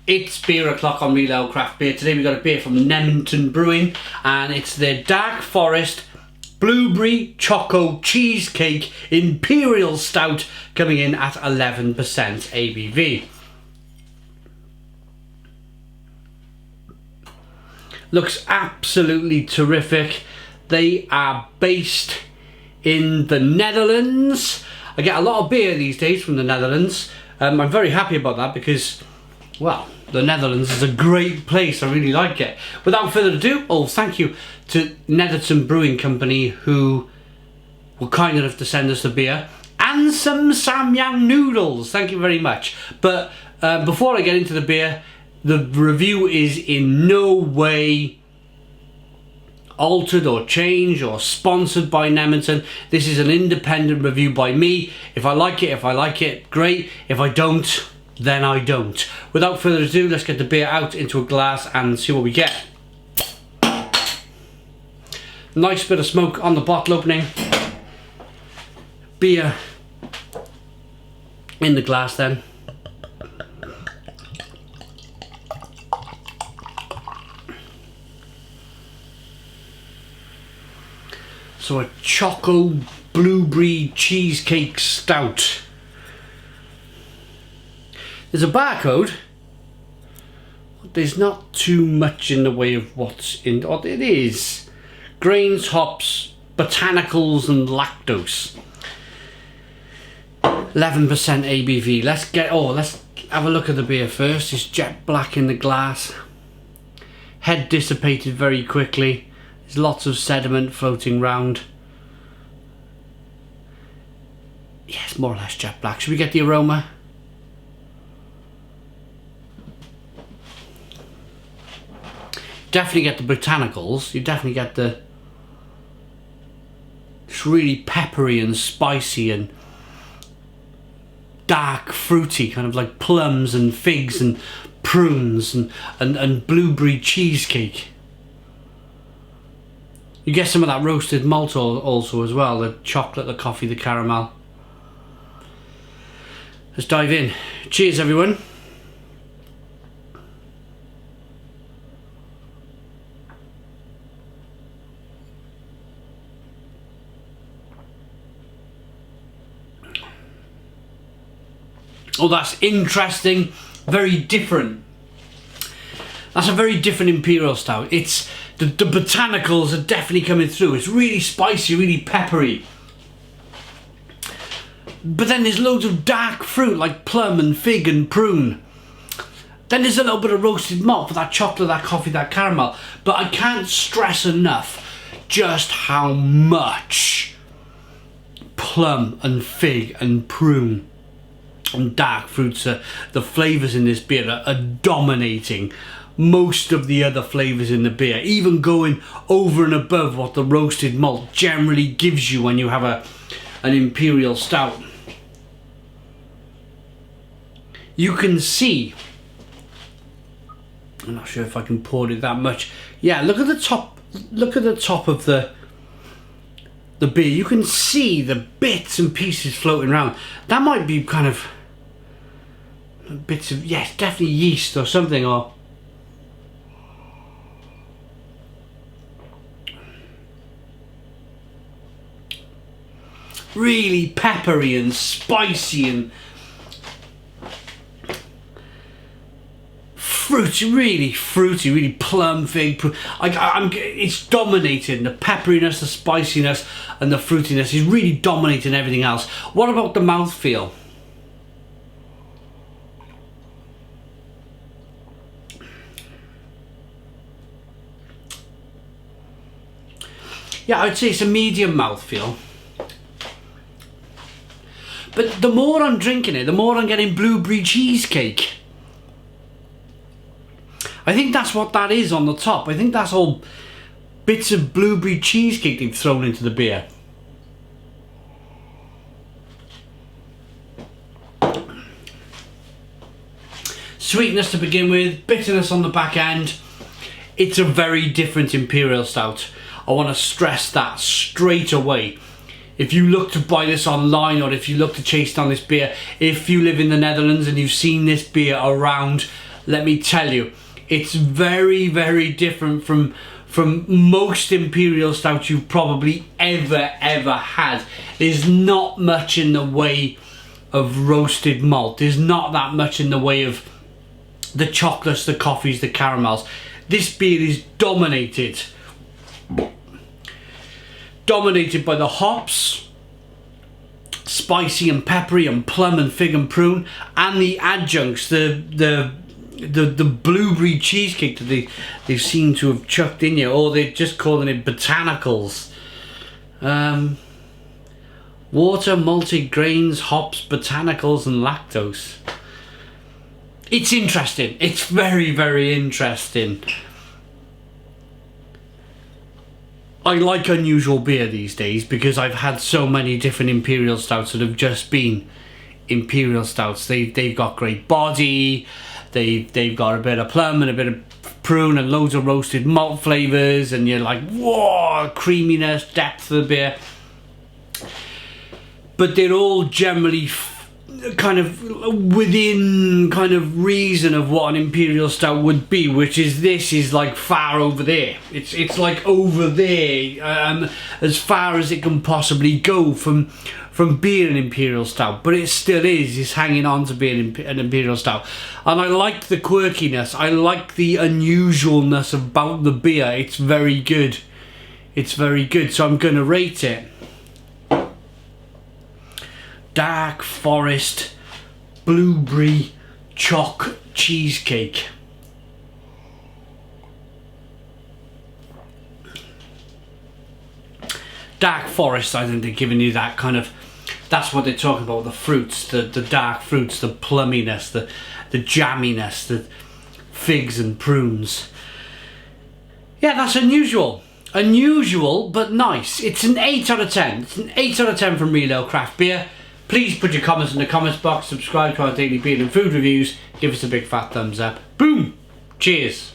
It's beer o'clock on Real Ale Craft Beer. Today we've got a beer from Nemeton Brewing, and it's their Dark Forest Blueberry Choco Cheesecake Imperial Stout, coming in at 11% ABV. Looks absolutely terrific. They are based in the Netherlands. I get a lot of beer these days from the Netherlands. I'm very happy about that because, well, the Netherlands is a great place. I really like it. Without further ado, thank you to Nemeton Brewing Company, who were kind enough to send us the beer and some samyang noodles. Thank you very much. But before I get into the beer, the review is in no way altered or changed or sponsored by Nemeton. This is an independent review by me. If I like it, great. If I don't, then I don't. Without further ado, let's get the beer out into a glass and see what we get. Nice bit of smoke on the bottle opening. Beer in the glass then. So a Choco Blueberry Cheesecake Stout. There's a barcode. There's not too much in the way of what's in. What it is: grains, hops, botanicals, and lactose. 11% ABV. Let's have a look at the beer first. It's jet black in the glass. Head dissipated very quickly. There's lots of sediment floating round. Yes, more or less jet black. Should we get the aroma? Definitely get the botanicals. You definitely get the... It's really peppery and spicy and dark fruity, kind of like plums and figs and prunes and blueberry cheesecake. You get some of that roasted malt also as well, the chocolate, the coffee, the caramel. Let's dive in. Cheers, everyone. Oh, that's interesting. Very different. That's a very different Imperial Stout. It's the botanicals are definitely coming through. It's really spicy, really peppery. But then there's loads of dark fruit like plum and fig and prune. Then there's a little bit of roasted malt for that chocolate, that coffee, that caramel. But I can't stress enough just how much plum and fig and prune and dark fruits the flavours in this beer are dominating most of the other flavours in the beer, even going over and above what the roasted malt generally gives you when you have an Imperial Stout. You can see, I'm not sure if I can pour it that much. Yeah, look at the top of the beer. You can see the bits and pieces floating around. That might be kind of bits of, yes, definitely yeast or something, or really peppery and spicy and fruity, really plum, fig. It's dominating. The pepperiness, the spiciness, and the fruitiness is really dominating everything else. What about the mouthfeel? Yeah, I'd say it's a medium mouthfeel. But the more I'm drinking it, the more I'm getting blueberry cheesecake. I think that's what that is on the top. I think that's all bits of blueberry cheesecake they've thrown into the beer. Sweetness to begin with, bitterness on the back end. It's a very different Imperial Stout. I want to stress that straight away. If you look to buy this online, or if you look to chase down this beer, if you live in the Netherlands and you've seen this beer around, let me tell you, it's very, very different from most Imperial Stouts you've probably ever had. There's not much in the way of roasted malt. There's not that much in the way of the chocolates, the coffees, the caramels. This beer is dominated by the hops, spicy and peppery and plum and fig and prune, and the adjuncts, the blueberry cheesecake that they seem to have chucked in here, or they're just calling it botanicals. Water, malted grains, hops, botanicals and lactose. It's interesting. It's very, very interesting. I like unusual beer these days because I've had so many different Imperial Stouts that have just been Imperial Stouts. They've got great body, they've got a bit of plum and a bit of prune and loads of roasted malt flavours, and you're like, whoa, creaminess, depth of the beer. But they're all generally kind of within kind of reason of what an Imperial Stout would be, which is this is like far over there. It's like over there, as far as it can possibly go from being an Imperial Stout, but it still is. It's hanging on to being an Imperial Stout, and I like the quirkiness. I like the unusualness about the beer. It's very good. It's very good. So I'm going to rate it. Dark Forest Blueberry Choco Cheesecake. Dark Forest, I think they're giving you that kind of, that's what they're talking about, the fruits, the dark fruits, the plumminess, the jamminess, the figs and prunes. Yeah, that's unusual. Unusual, but nice. It's an 8 out of 10. It's an 8 out of 10 from Real Ale Craft Beer. Please put your comments in the comments box, subscribe to our daily beer and food reviews, give us a big fat thumbs up. Boom! Cheers!